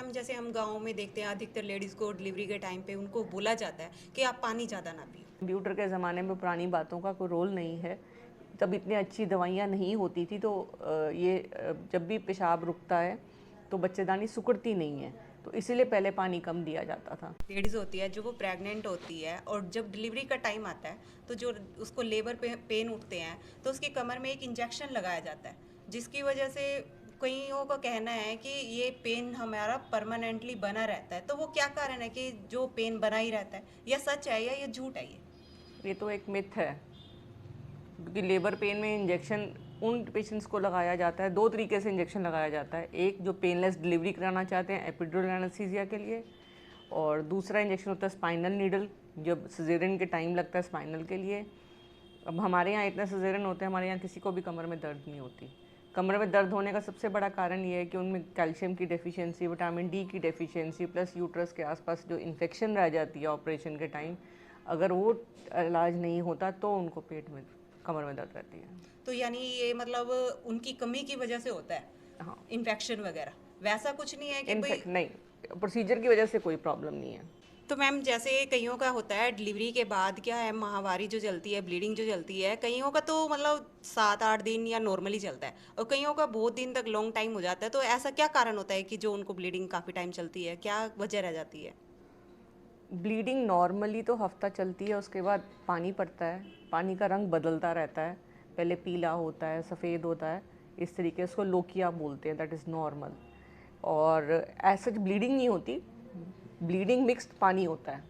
Ma'am जैसे हम गाँव में देखते हैं अधिकतर लेडीज़ को डिलीवरी के टाइम पे उनको बोला जाता है कि आप पानी ज़्यादा ना पियो। कंप्यूटर के ज़माने में पुरानी बातों का कोई रोल नहीं है। तब इतनी अच्छी दवाइयाँ नहीं होती थी, तो जब भी पेशाब रुकता है तो बच्चेदानी सिकुड़ती नहीं है, तो इसीलिए पहले पानी कम दिया जाता था। लेडीज़ होती है जो वो प्रेग्नेंट होती है और जब डिलीवरी का टाइम आता है तो जो उसको लेबर पेन उठते हैं तो उसकी कमर में एक इंजेक्शन लगाया जाता है, जिसकी वजह से कईयों का कहना है कि ये पेन हमारा परमानेंटली बना रहता है। तो वो क्या कारण है कि जो पेन बना ही रहता है, या सच है या ये झूठ है ये? ये तो एक मिथ है, क्योंकि लेबर पेन में इंजेक्शन उन पेशेंट्स को लगाया जाता है, दो तरीके से इंजेक्शन लगाया जाता है। एक जो पेनलेस डिलीवरी कराना चाहते हैं एपिड्यूरल एनेस्थीसिया के लिए, और दूसरा इंजेक्शन होता है स्पाइनल नीडल, जब सिजेरियन के टाइम लगता है स्पाइनल के लिए। अब हमारे यहाँ इतने सिजेरियन होते हैं, हमारे यहाँ किसी को भी कमर में दर्द नहीं होती। कमर में दर्द होने का सबसे बड़ा कारण ये है कि उनमें कैल्शियम की डेफिशिएंसी, विटामिन डी की डेफिशिएंसी, प्लस यूट्रस के आसपास जो इन्फेक्शन रह जाती है ऑपरेशन के टाइम, अगर वो इलाज नहीं होता तो उनको पेट में, कमर में दर्द रहती है। तो यानी ये मतलब उनकी कमी की वजह से होता है हाँ, इन्फेक्शन वगैरह, वैसा कुछ नहीं है कि भाई? इनफेक्ट नहीं, प्रोसीजर की वजह से कोई प्रॉब्लम नहीं है। तो मैम जैसे कईयों का होता है डिलीवरी के बाद क्या है, माहवारी जो चलती है, ब्लीडिंग जो चलती है, कईयों का तो मतलब 7-8 दिन या नॉर्मली चलता है और कईयों का बहुत दिन तक लॉन्ग टाइम हो जाता है। तो ऐसा क्या कारण होता है कि जो उनको ब्लीडिंग काफ़ी टाइम चलती है, क्या वजह रह जाती है? ब्लीडिंग नॉर्मली तो हफ्ता चलती है, उसके बाद पानी पड़ता है, पानी का रंग बदलता रहता है, पहले पीला होता है, सफ़ेद होता है, इस तरीके से उसको लोकिया बोलते हैं, दैट इज़ नॉर्मल। और ऐसा ब्लीडिंग नहीं होती, ब्लीडिंग मिक्स्ड पानी होता है।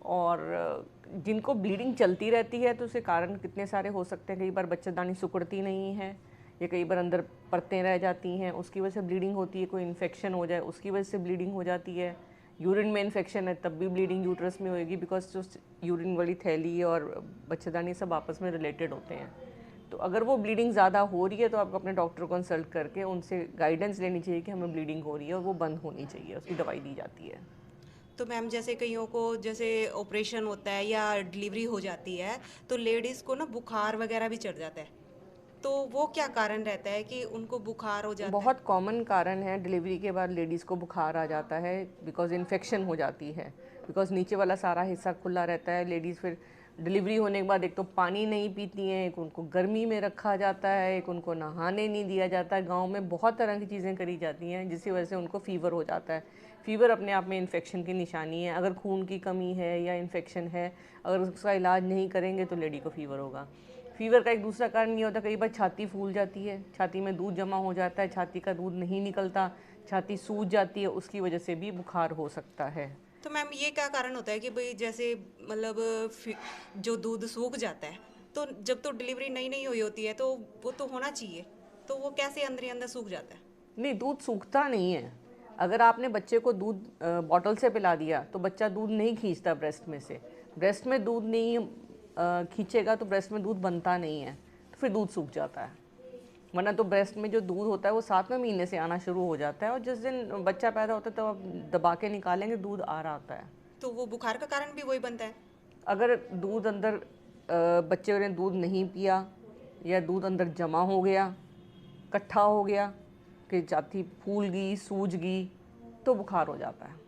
और जिनको ब्लीडिंग चलती रहती है तो उसके कारण कितने सारे हो सकते हैं। कई बार बच्चेदानी सिकुड़ती नहीं है, या कई बार अंदर परतें रह जाती हैं, उसकी वजह से ब्लीडिंग होती है। कोई इन्फेक्शन हो जाए उसकी वजह से ब्लीडिंग हो जाती है। यूरिन में इन्फेक्शन है तब भी ब्लीडिंग यूट्रस में होएगी, बिकॉज जो यूरिन वाली थैली और बच्चेदानी सब आपस में रिलेटेड होते हैं। तो अगर वो ब्लीडिंग ज़्यादा हो रही है तो आपको अपने डॉक्टर को कंसल्ट करके उनसे गाइडेंस लेनी चाहिए कि हमें ब्लीडिंग हो रही है और वो बंद होनी चाहिए, उसकी दवाई दी जाती है। तो मैम जैसे कईयों को जैसे ऑपरेशन होता है या डिलीवरी हो जाती है तो लेडीज़ को ना बुखार वगैरह भी चढ़ जाता है, तो वो क्या कारण रहता है कि उनको बुखार हो जाता है? बहुत कॉमन कारण है, डिलीवरी के बाद लेडीज़ को बुखार आ जाता है, बिकॉज इन्फेक्शन हो जाती है, बिकॉज नीचे वाला सारा हिस्सा खुला रहता है। लेडीज़ फिर डिलीवरी होने के बाद एक तो पानी नहीं पीती हैं, एक उनको गर्मी में रखा जाता है, एक उनको नहाने नहीं दिया जाता है। गांव में बहुत तरह की चीज़ें करी जाती हैं जिसकी वजह से उनको फ़ीवर हो जाता है। फ़ीवर अपने आप में इन्फेक्शन की निशानी है। अगर खून की कमी है या इन्फेक्शन है, अगर उसका इलाज नहीं करेंगे तो लेडी को फ़ीवर होगा। फीवर का एक दूसरा कारण ये होता है, कई बार छाती फूल जाती है, छाती में दूध जमा हो जाता है, छाती का दूध नहीं निकलता, छाती सूज जाती है, उसकी वजह से भी बुखार हो सकता है। तो मैम ये क्या कारण होता है कि भाई जैसे मतलब जो दूध सूख जाता है, तो जब तो डिलीवरी नई नई हुई होती है तो वो तो होना चाहिए, तो वो कैसे अंदर ही अंदर सूख जाता है? नहीं, दूध सूखता नहीं है। अगर आपने बच्चे को दूध बॉटल से पिला दिया तो बच्चा दूध नहीं खींचता ब्रेस्ट में से। ब्रेस्ट में दूध नहीं खींचेगा तो ब्रेस्ट में दूध बनता नहीं है, तो फिर दूध सूख जाता है। वरना तो ब्रेस्ट में जो दूध होता है वो 7वें महीने से आना शुरू हो जाता है, और जिस दिन बच्चा पैदा होता है तो आप दबा के निकालेंगे दूध आ रहा होता है। तो वो बुखार का कारण भी वही बनता है? अगर दूध अंदर बच्चे ने दूध नहीं पिया, या दूध अंदर जमा हो गया, इकट्ठा हो गया, कि छाती फूल गई, सूज गई, तो बुखार हो जाता है।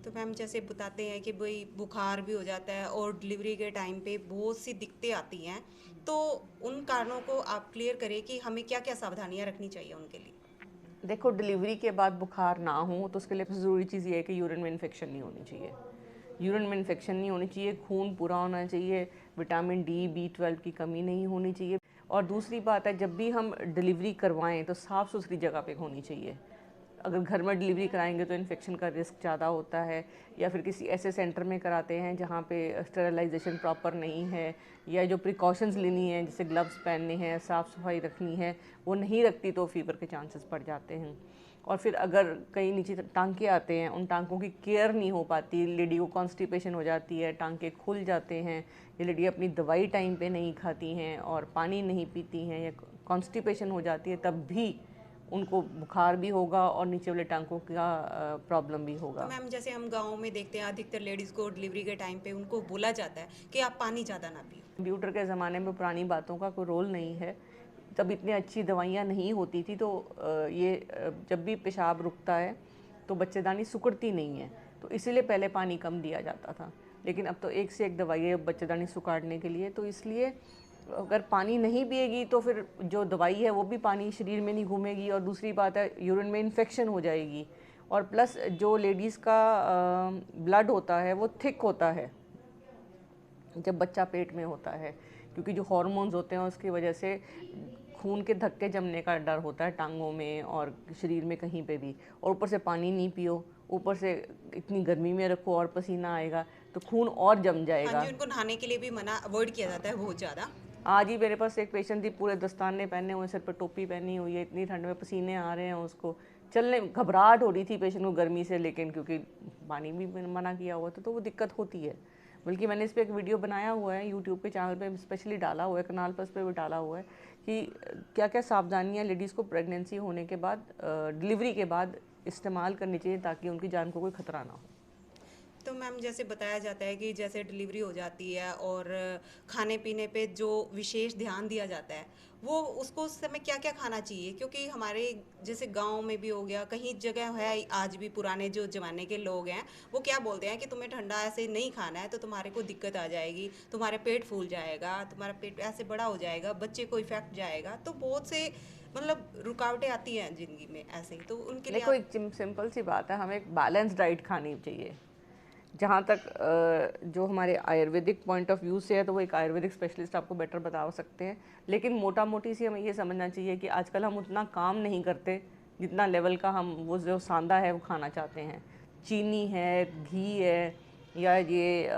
तो मैम जैसे बताते हैं कि भाई बुखार भी हो जाता है और डिलीवरी के टाइम पे बहुत सी दिक्कतें आती हैं, तो उन कारणों को आप क्लियर करें कि हमें क्या क्या सावधानियां रखनी चाहिए उनके लिए? देखो, डिलीवरी के बाद बुखार ना हो तो उसके लिए ज़रूरी चीज़ ये है कि यूरिन में इन्फेक्शन नहीं होनी चाहिए। यूरिन में इन्फेक्शन नहीं होनी चाहिए, खून पूरा होना चाहिए, विटामिन डी, B12 की कमी नहीं होनी चाहिए। और दूसरी बात है, जब भी हम डिलीवरी करवाएं तो साफ़ सुथरी जगह पे होनी चाहिए। अगर घर में डिलीवरी कराएंगे तो इन्फेक्शन का रिस्क ज़्यादा होता है, या फिर किसी ऐसे सेंटर में कराते हैं जहाँ पे स्टेरिलाइजेशन प्रॉपर नहीं है, या जो प्रिकॉशंस लेनी है जैसे ग्लव्स पहनने हैं, साफ़ सफाई रखनी है, वो नहीं रखती तो फीवर के चांसेस बढ़ जाते हैं। और फिर अगर कहीं नीचे टांके आते हैं, उन टांकों की केयर नहीं हो पाती, लेडी को कॉन्स्टिपेशन हो जाती है, टांके खुल जाते हैं, या लेडी अपनी दवाई टाइम पे नहीं खाती हैं और पानी नहीं पीती हैं, या कॉन्स्टिपेशन हो जाती है, तब भी उनको बुखार भी होगा और नीचे वाले टांकों का प्रॉब्लम भी तो होगा। मैम जैसे हम गाँव में देखते हैं अधिकतर लेडीज़ को डिलीवरी के टाइम पे उनको बोला जाता है कि आप पानी ज़्यादा ना पियो। कंप्यूटर के ज़माने में पुरानी बातों का कोई रोल नहीं है। तब इतनी अच्छी दवाइयाँ नहीं होती थी, तो जब भी पेशाब रुकता है तो बच्चेदानी सिकुड़ती नहीं है, तो इसीलिए पहले पानी कम दिया जाता था। लेकिन अब तो एक से एक दवाई है बच्चेदानी सुखाड़ने के लिए, तो इसलिए अगर पानी नहीं पिएगी तो फिर जो दवाई है वो भी पानी शरीर में नहीं घूमेगी, और दूसरी बात है यूरिन में इन्फेक्शन हो जाएगी। और प्लस जो लेडीज़ का ब्लड होता है वो थिक होता है जब बच्चा पेट में होता है, क्योंकि जो हार्मोन्स होते हैं उसकी वजह से खून के धक्के जमने का डर होता है टांगों में और शरीर में कहीं पे भी, और ऊपर से पानी नहीं पियो, ऊपर से इतनी गर्मी में रखो और पसीना आएगा तो खून और जम जाएगा। हाँ जी, उनको नहाने के लिए भी मना अवॉइड किया जाता है बहुत ज़्यादा। आज ही मेरे पास एक पेशेंट थी, पूरे दस्ताने पहने हुए, सिर पर टोपी पहनी हुई है, इतनी ठंड में पसीने आ रहे हैं उसको, चलने घबराहट हो रही थी पेशेंट को गर्मी से, लेकिन क्योंकि पानी भी मना किया हुआ था तो वो दिक्कत होती है। बल्कि मैंने इस पर एक वीडियो बनाया हुआ है यूट्यूब पे चैनल पे, स्पेशली डाला हुआ है, कनाल प्लस पे भी डाला हुआ है कि क्या क्या सावधानियाँ लेडीज़ को प्रेगनेंसी होने के बाद, डिलीवरी के बाद इस्तेमाल करनी चाहिए ताकि उनकी जान को कोई खतरा ना हो। तो मैम जैसे बताया जाता है कि जैसे डिलीवरी हो जाती है और खाने पीने पे जो विशेष ध्यान दिया जाता है वो उसको उस समय क्या क्या खाना चाहिए, क्योंकि हमारे जैसे गांव में भी हो गया, कहीं जगह है आज भी पुराने जो ज़माने के लोग हैं वो क्या बोलते हैं कि तुम्हें ठंडा ऐसे नहीं खाना है तो तुम्हारे को दिक्कत आ जाएगी, तुम्हारे पेट फूल जाएगा, तुम्हारा पेट ऐसे बड़ा हो जाएगा, बच्चे को इफेक्ट जाएगा। तो बहुत से मतलब रुकावटें आती हैं ज़िंदगी में ऐसे ही, तो उनके लिए देखो एक सिंपल सी बात है, हमें एक बैलेंस डाइट खानी चाहिए। जहाँ तक जो हमारे आयुर्वेदिक पॉइंट ऑफ व्यू से है तो वो एक आयुर्वेदिक स्पेशलिस्ट आपको बेटर बता सकते हैं, लेकिन मोटा मोटी सी हमें ये समझना चाहिए कि आजकल हम उतना काम नहीं करते जितना लेवल का हम वो जो सांदा है वो खाना चाहते हैं। चीनी है, घी है, या ये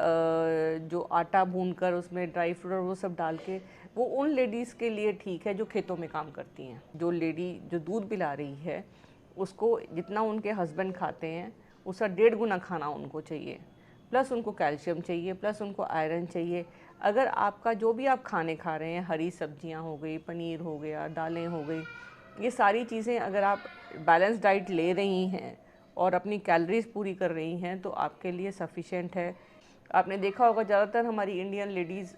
जो आटा भूनकर उसमें ड्राई फ्रूट और वो सब डाल के, वो उन लेडीज़ के लिए ठीक है जो खेतों में काम करती हैं। जो लेडी जो दूध पिला रही है उसको जितना उनके हस्बैंड खाते हैं उसका 1.5 गुना खाना उनको चाहिए, प्लस उनको कैल्शियम चाहिए, प्लस उनको आयरन चाहिए। अगर आपका जो भी आप खाने खा रहे हैं, हरी सब्जियां हो गई, पनीर हो गया, दालें हो गई, ये सारी चीज़ें अगर आप बैलेंस डाइट ले रही हैं और अपनी कैलोरीज पूरी कर रही हैं तो आपके लिए सफिशेंट है। आपने देखा होगा ज़्यादातर हमारी इंडियन लेडीज़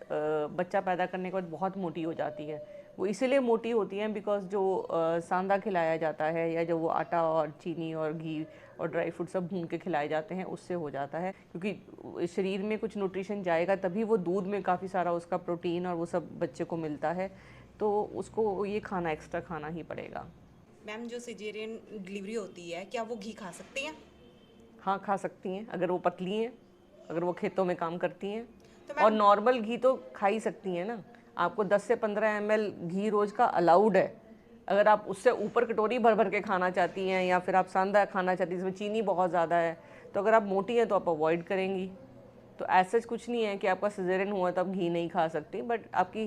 बच्चा पैदा करने के बाद बहुत मोटी हो जाती है। वो इसीलिए मोटी होती हैं बिकॉज जो सांदा खिलाया जाता है या जो वो आटा और चीनी और घी और ड्राई फ्रूट सब भून के खिलाए जाते हैं उससे हो जाता है, क्योंकि शरीर में कुछ न्यूट्रिशन जाएगा तभी वो दूध में काफ़ी सारा उसका प्रोटीन और वो सब बच्चे को मिलता है, तो उसको ये खाना एक्स्ट्रा खाना ही पड़ेगा। मैम जो सिजेरियन डिलीवरी होती है क्या वो घी खा सकती हैं? हाँ खा सकती हैं, अगर वो पतली हैं, अगर वो खेतों में काम करती हैं। तो और नॉर्मल घी तो खा ही सकती हैं ना, आपको 10 से 15 ml घी रोज़ का अलाउड है। अगर आप उससे ऊपर कटोरी भर भर के खाना चाहती हैं या फिर आप सांदा खाना चाहती हैं जिसमें चीनी बहुत ज़्यादा है, तो अगर आप मोटी हैं तो आप अवॉइड करेंगी। तो ऐसा कुछ नहीं है कि आपका सिजेरियन हुआ तो आप घी नहीं खा सकती, बट आपकी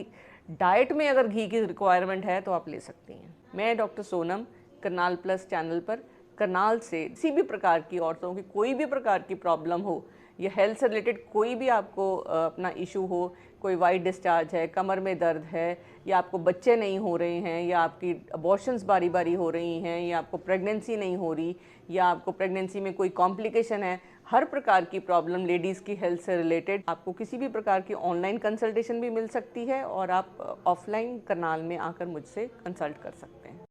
डाइट में अगर घी की रिक्वायरमेंट है तो आप ले सकती हैं। मैं doctor Sonam Karnal plus channel पर करनाल से किसी भी प्रकार की औरतों की कोई भी प्रकार की प्रॉब्लम हो या हेल्थ से रिलेटेड कोई भी आपको अपना इशू हो, कोई वाइट डिस्चार्ज है, कमर में दर्द है, या आपको बच्चे नहीं हो रहे हैं, या आपकी अबॉर्शंस बारी बारी हो रही हैं, या आपको प्रेगनेंसी नहीं हो रही, या आपको प्रेगनेंसी में कोई कॉम्प्लिकेशन है, हर प्रकार की प्रॉब्लम लेडीज़ की हेल्थ से रिलेटेड आपको किसी भी प्रकार की ऑनलाइन कंसल्टेशन भी मिल सकती है और आप ऑफलाइन करनाल में आकर मुझसे कंसल्ट कर सकते हैं।